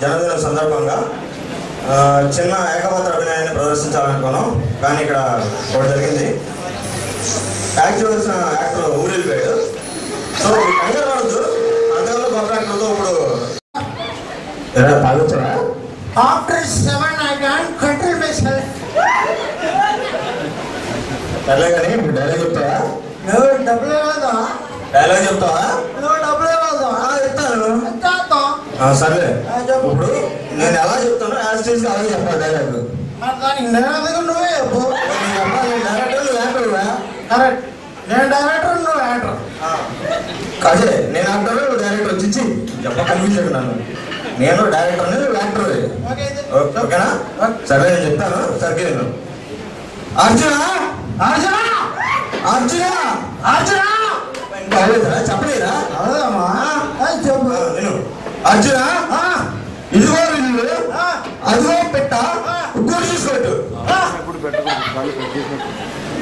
జన్మదిన సందర్భంగా చిన్న ఏకపాత్ర అభినయాన్ని ప్రదర్శించాలనుకున్నాం. కానీ ఇక్కడ ఒకటి జరిగింది. యాక్ట్ చేసిన యాక్టర్ ఊరెళ్ళిపోయాడు. సో కంగారు పడద్దు, అంతలో కొత్త యాక్టర్తో ఇప్పుడు తాగొచ్చా. After 7 I can't control myself. సర్లే కానీ ఇప్పుడు డైలాగ్ చెప్తావా? నువ్వు డబ్బులు ఇవ్వదా? డైలాగ్ చెప్తావా? నువ్వు డబ్బులు ఇవ్వదా? చెప్తాను. సర్లే, ఇప్పుడు నేను ఎలా చెప్తాను యాజ్ అలాగే చెప్పాలి డైలాగ్. దానికి నేను నువ్వే చెప్పు. డైరెక్టర్ యాక్టర్వా? కరెక్ట్. నేను డైరెక్టర్, నువ్వు యాక్టర్. అదే నేను యాక్టర్, నువ్వు డైరెక్టర్. వచ్చి చెప్ప కన్ఫ్యూజ్ నన్ను. నేను డైరెక్టర్, నువ్వు యాక్టర్. ఓకేనా? సరే నేను చెప్తాను. సరిగ్గా నేను అర్జున అర్జున అర్జున అర్జున ఇంకా అవ్వలేదా? చెప్పలేదా? అవుదమ్మా, చెప్పు. నేను అర్జున ఇదిగో వీళ్ళు, అదిగో పెట్ట, ఇంకోటి చూసుకోవట్టు.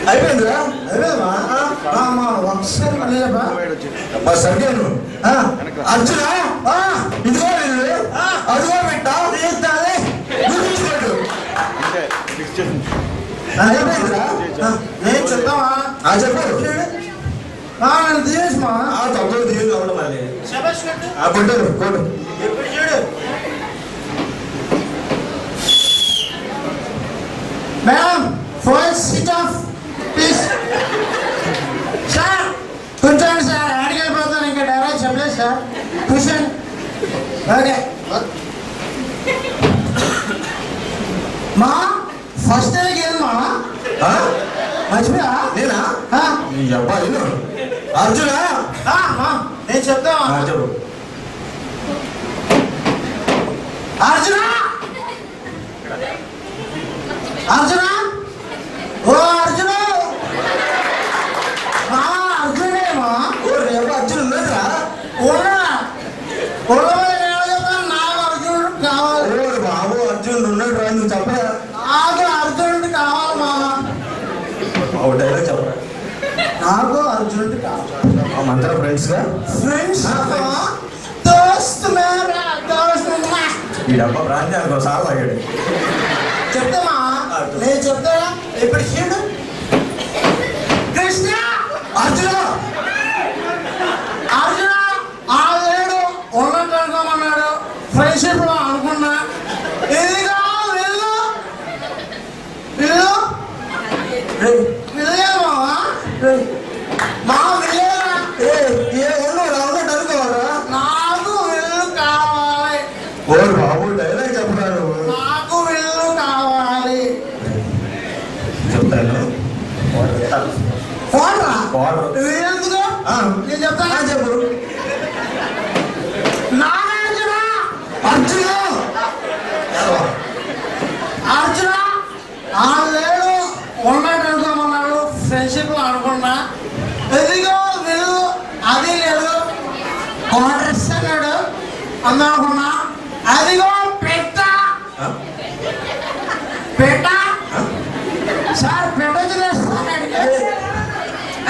అయిపోయిందిరా? అయిపోయిందమ్మా. ఒకసారి మళ్ళీ చెప్పా. సరిగ్గా నువ్వు అర్జున ఇదిగో వీళ్ళు, అదిగో పెట్ట, చూసుకోవట్టు. అయిపోయిందిరా? నేను చెప్తావా? చెప్పారు. నేను తీయమా తక్కువ తీయదు కాబట్టి మళ్ళీ కొట్టారు కొట్టు. ఎప్పుడు చూడు madam, phone switch off please. Sir కూర్చోండి సార్, ఆడికి వెళ్ళిపోతాను. ఇంకా డైరెక్ట్ చెప్పలేదు సార్, కూర్చోండి. ఓకే మా ఫస్ట్ టైంకి వెళ్ళి మా మర్చిపోయా? నేనా? నీ అబ్బాయి అర్జున నేను చెప్తా. చెప్పు. అర్జున అర్జున ఓ అర్జున అర్జునేమా? అర్జున్ ఉన్నదిరా? నాకు అర్జునుడు కావాలి. బాబు అర్జున్ ఉన్నాడు రా, నువ్వు చెప్పరా? నాకు అర్జునుడు కావాలి మా. డైలాగ్ చెప్పరా? నాకు అర్జునుడు కావాలి. మంత్ర ఫ్రెండ్స్ గా? ఫ్రెండ్స్ దోస్త్ మేరా దోస్త్. ఈ డబ్బా ప్రాంతానికి ఒకసారి తాగాడు. చెప్తామా? నేను చెప్తానా? ఇప్పుడు చూడు కృష్ణ అర్జున అర్జున ఆలేడు ఉన్నట్టు అనుకోమన్నాడు. ఫ్రెండ్షిప్ లో అనుకున్నా. ఇదిగా వెళ్ళు వెళ్ళు వెళ్ళేమా మా వెళ్ళేరా? ఉన్నట్టు అనుకోవాలా? నాకు వెళ్ళు కావాలి. ఓ బాబు డైలాగ్ చెప్తాను. నాకు వెళ్ళు కావాలి. చెప్తాను. పోరా వాటర్. ఎందుకు నేను చెప్తానా? చెప్పు. నాగార్జున అర్జున అర్జున ఆలేడు ఉన్నట్టు అనుకోమన్నాడు. ఫ్రెండ్షిప్ లో అనుకున్నా. ఎదిగో వెళ్ళు అది లేదు. క్వార్టర్స్ అన్నాడు అందనుకున్నా. అదిగో పెట్ట పెట్ట సార్ పెట్ట చూస్తానండి.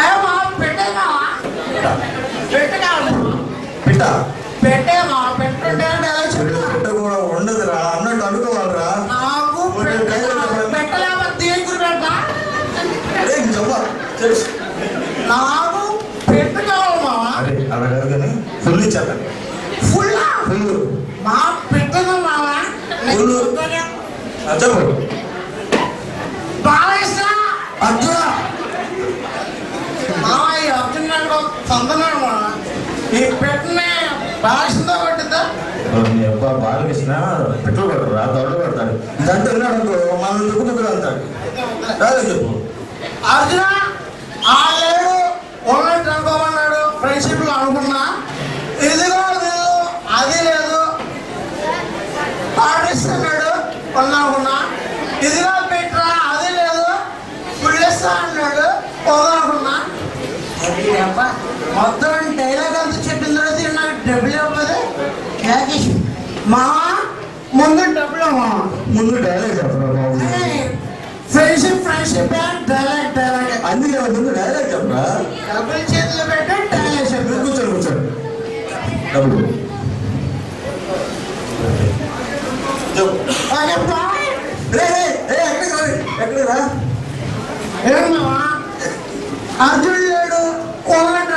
ఏమా పెట్టేమా? పెట్టేమా? పిట్ట పెట్టేమా? పెట్టుంటే పిట్ట కూడా ఉండదురా, అన్నట్టు అనుకోవాలరా. నాకు పెట్టలేమా? తీర్చుకు పెట్టా. నాకు పెట్టు కావాలమ్మా. అదే అలా కాదు కానీ ఫుల్ ఇచ్చేస్తాను. ఫుల్ ఫుల్ మా పెట్టదు మావా. చెప్పు. బాలకృష్ణ అర్జున మావా ఈ అర్జున్ గారు చందనాడు మా. ఈ పెట్టిన బాలకృష్ణతో పట్టిద్దా? బాలకృష్ణ పెట్రోల్ పడరా, దొడ్డు పడతాడు. ఇదంతా ఉన్నాడు అనుకో, మనం దుక్కు దుక్కులు అంటాడు. రాదే చెప్పు. అర్జున ఆ లేడు ఉన్నట్టు అనుకోమన్నాడు. ఫ్రెండ్షిప్ లో అనుకున్నా. ఇదిగో లేదు అది లేదు. పాటిస్తున్నాడు అనుకున్నా. ఇదిగో పెట్టరా అది లేదు. పుల్లేస్తా అన్నాడు పోదనుకున్నా. అది అబ్బా మొత్తం డైలాగ్ అంతా చెప్పిన తర్వాత నాకు డబ్బులు ఇవ్వదు. మా ముందు డబ్బులు మా ముందు డైలాగ్ చెప్పరా బాబు. ఫ్రెండ్షిప్ ఫ్రెండ్షిప్ డైలాగ్ డైలాగ్ అందుకే ముందు డైలాగ్ చెప్పరా. డబ్బులు చేతిలో పెట్టి డైలాగ్ చెప్పు. కూర్చోండి కూర్చోండి. డబ్బులు ఎక్కడికి రా ఏమన్నా అర్జునుడు లేడు కోలాట